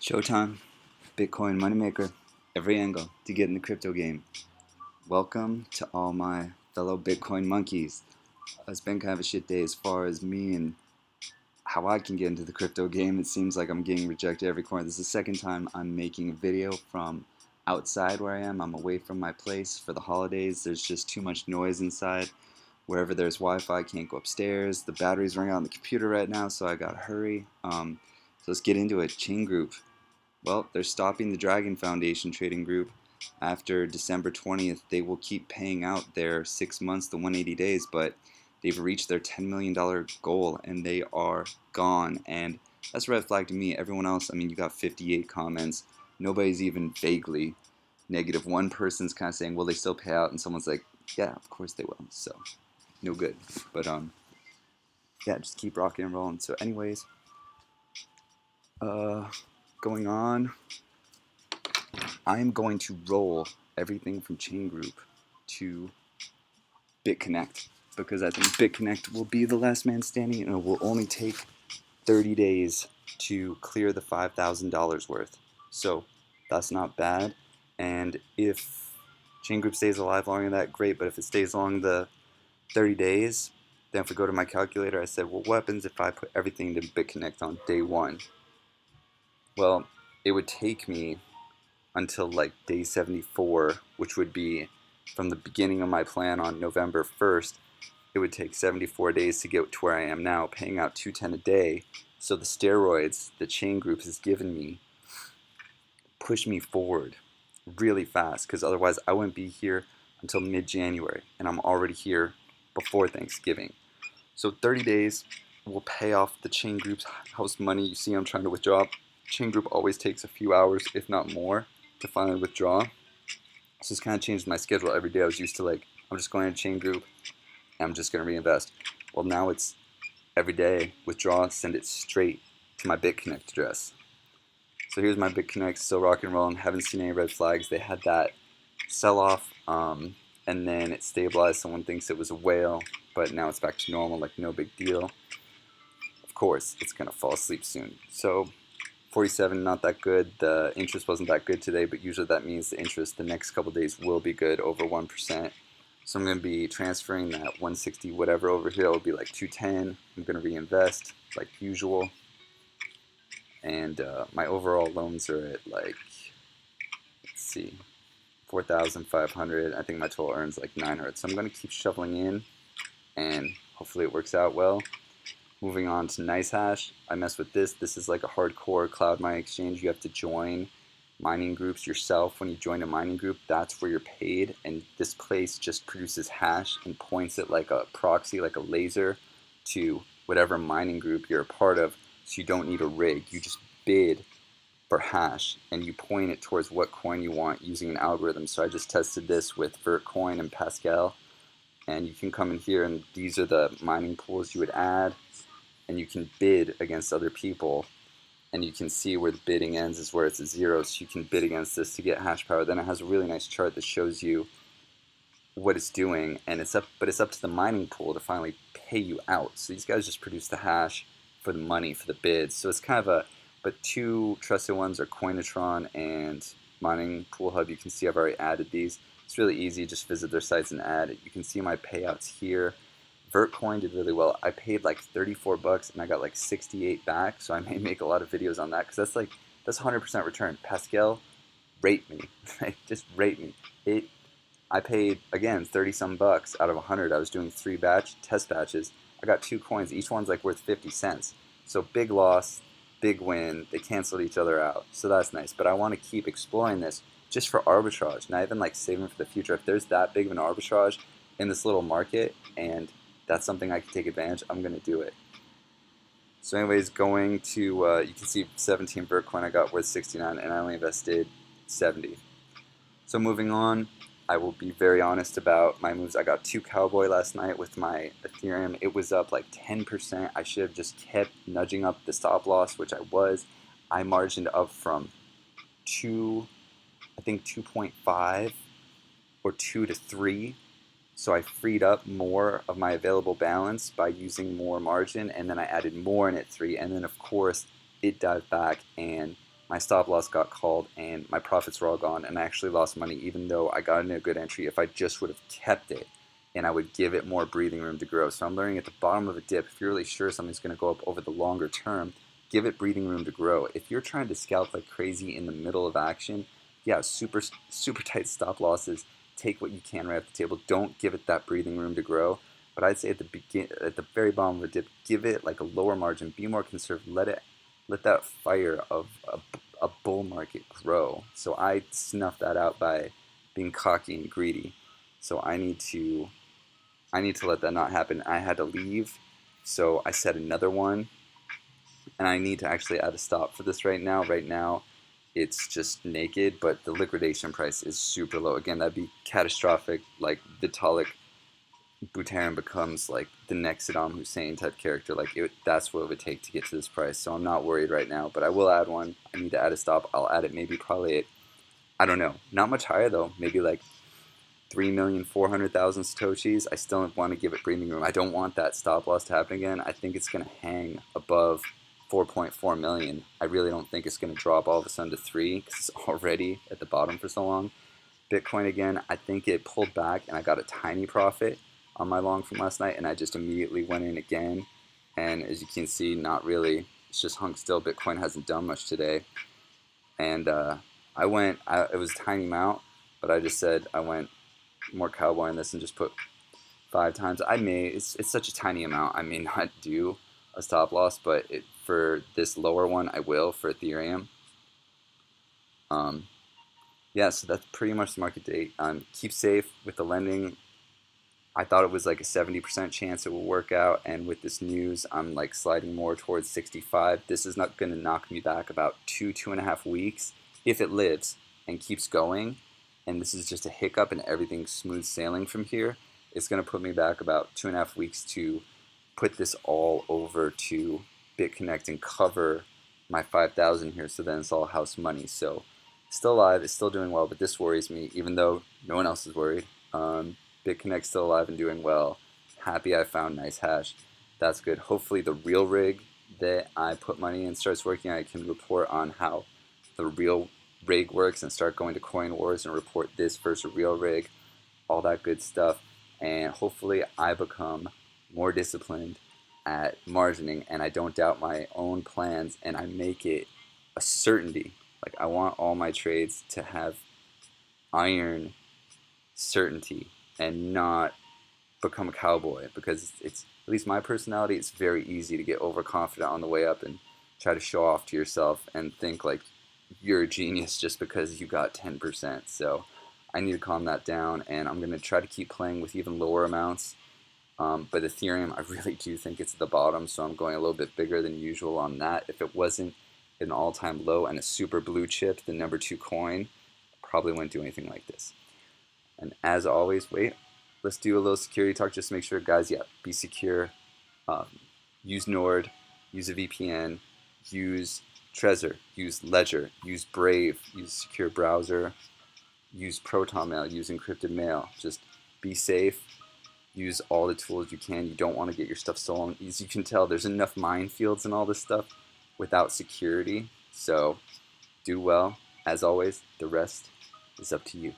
Showtime, Bitcoin moneymaker, every angle to get in the crypto game. Welcome to all my fellow Bitcoin monkeys. It's been kind of a shit day as far as me and how I can get into the crypto game. It seems like I'm getting rejected every corner. This is the second time I'm making a video from outside where I am. I'm away from my place for the holidays. There's just too much noise inside. Wherever there's Wi-Fi, I can't go upstairs. The battery's running out on the computer right now, so I gotta hurry. So let's get into it. Chain.Group. Well, they're stopping the Dragon Foundation trading group after December 20th. They will keep paying out their 6 months, the 180 days, but they've reached their $10 million goal and they are gone. And that's a red flag to me. Everyone else, I mean, you got 58 comments. Nobody's even vaguely negative. One person's kind of saying, will they still pay out? And someone's like, yeah, of course they will. So, no good. But, yeah, just keep rocking and rolling. So, anyways, going on, I am going to roll everything from Chain.Group to Bitconnect because I think Bitconnect will be the last man standing and it will only take 30 days to clear the $5,000 worth. So that's not bad. And if Chain.Group stays alive longer than that, great. But if it stays along the 30 days, then if we go to my calculator, I said, well, what happens if I put everything to Bitconnect on day one? Well, it would take me until like day 74, which would be from the beginning of my plan on November 1st. It would take 74 days to get to where I am now, paying out $210 a day. So the steroids that Chain.Group has given me push me forward really fast, because otherwise I wouldn't be here until mid-January, and I'm already here before Thanksgiving. So 30 days will pay off the Chain.Group's house money. You see I'm trying to withdraw. Chain.Group always takes a few hours, if not more, to finally withdraw. So it's kind of changed my schedule every day. I was used to like, I'm just going to Chain.Group and I'm just going to reinvest. Well, now it's every day, withdraw, send it straight to my Bitconnect address. So here's my Bitconnect, still rock and rolling, haven't seen any red flags. They had that sell-off and then it stabilized. Someone thinks it was a whale, but now it's back to normal, like no big deal. Of course, it's going to fall asleep soon. So 47, not that good. The interest wasn't that good today, but usually that means the interest the next couple days will be good, over 1%. So I'm going to be transferring that 160 whatever over here. It will be like 210. I'm going to reinvest like usual. And my overall loans are at like, let's see, 4,500. I think my total earns like 900. So I'm going to keep shoveling in and hopefully it works out well. Moving on to NiceHash, I mess with this. This is like a hardcore cloud mining exchange. You have to join mining groups yourself. When you join a mining group, that's where you're paid. And this place just produces hash and points it like a proxy, like a laser, to whatever mining group you're a part of. So you don't need a rig. You just bid for hash and you point it towards what coin you want using an algorithm. So I just tested this with Vertcoin and Pascal. And you can come in here and these are the mining pools you would add. And you can bid against other people, and you can see where the bidding ends is where it's a 0, so you can bid against this to get hash power. Then it has a really nice chart that shows you what it's doing, and it's up to the mining pool to finally pay you out. So these guys just produce the hash for the money, for the bids. So it's kind of but two trusted ones are Coinatron and Mining Pool Hub. You can see I've already added these. It's really easy, just visit their sites and add it. You can see my payouts here. Vertcoin did really well. I paid like 34 bucks and I got like 68 back, so I may make a lot of videos on that because that's 100% return. Pascal, rate me. Just rate me. I paid again 30 some bucks out of 100. I was doing 3 test batches. I got 2 coins. Each one's like worth 50 cents. So big loss, big win. They canceled each other out. So that's nice. But I want to keep exploring this just for arbitrage, not even like saving for the future. If there's that big of an arbitrage in this little market and that's something I can take advantage, I'm going to do it. So anyways, going to, you can see 17 Bitcoin I got worth 69 and I only invested 70. So moving on, I will be very honest about my moves. I got 2 Cowboy last night with my Ethereum. It was up like 10%. I should have just kept nudging up the stop loss, which I was. I margined up from 2, I think 2.5 or 2 to 3. So I freed up more of my available balance by using more margin, and then I added more in at 3, and then of course it dived back and my stop loss got called and my profits were all gone, and I actually lost money even though I got in a good entry if I just would have kept it and I would give it more breathing room to grow. So I'm learning at the bottom of a dip, if you're really sure something's going to go up over the longer term, give it breathing room to grow. If you're trying to scalp like crazy in the middle of action, yeah, super tight stop losses. Take what you can right off the table. Don't give it that breathing room to grow. But I'd say at the very bottom of a dip, give it like a lower margin. Be more conservative. Let that fire of a bull market grow. So I snuffed that out by being cocky and greedy. So I need to let that not happen. I had to leave, so I set another one, and I need to actually add a stop for this right now. Right now, it's just naked, but the liquidation price is super low. Again, that'd be catastrophic. Like Vitalik Buterin becomes like the next Saddam Hussein type character. Like that's what it would take to get to this price. So I'm not worried right now, but I will add one. I need to add a stop. I'll add it maybe probably at, I don't know, not much higher though. Maybe like 3,400,000 Satoshis. I still want to give it breathing room. I don't want that stop loss to happen again. I think it's going to hang above 4.4 million. I really don't think it's going to drop all of a sudden to 3 because it's already at the bottom for so long. Bitcoin again, I think it pulled back and I got a tiny profit on my long from last night, and I just immediately went in again. And as you can see, not really. It's just hung still. Bitcoin hasn't done much today. And it was a tiny amount, but I just said I went more cowboy in this and just put 5 times. It's such a tiny amount. I may not do a stop loss, but for this lower one, I will for Ethereum. Yeah, so that's pretty much the market date. Keep safe with the lending. I thought it was like a 70% chance it will work out, and with this news, I'm like sliding more towards 65. This is not going to knock me back about 2.5 weeks if it lives and keeps going. And this is just a hiccup, and everything's smooth sailing from here. It's going to put me back about 2.5 weeks to put this all over to Bitconnect and cover my 5,000 here. So then it's all house money. So still alive, it's still doing well, but this worries me, even though no one else is worried. Bitconnect's still alive and doing well. Happy I found NiceHash. That's good. Hopefully the real rig that I put money in starts working. I can report on how the real rig works and start going to Coin Wars and report this versus a real rig, all that good stuff. And hopefully I become more disciplined at margining and I don't doubt my own plans and I make it a certainty. Like I want all my trades to have iron certainty and not become a cowboy, because it's at least my personality, it's very easy to get overconfident on the way up and try to show off to yourself and think like you're a genius just because you got 10%. So I need to calm that down, and I'm going to try to keep playing with even lower amounts. But Ethereum, I really do think it's at the bottom, so I'm going a little bit bigger than usual on that. If it wasn't an all-time low and a super blue chip, the number 2 coin, I probably wouldn't do anything like this. And as always, let's do a little security talk just to make sure, guys, yeah, be secure. Use Nord, use a VPN, use TREZOR, use Ledger, use Brave, use secure browser, use Proton Mail, use encrypted mail. Just be safe. Use all the tools you can. You don't want to get your stuff stolen. As you can tell, there's enough minefields and all this stuff without security. So do well. As always, the rest is up to you.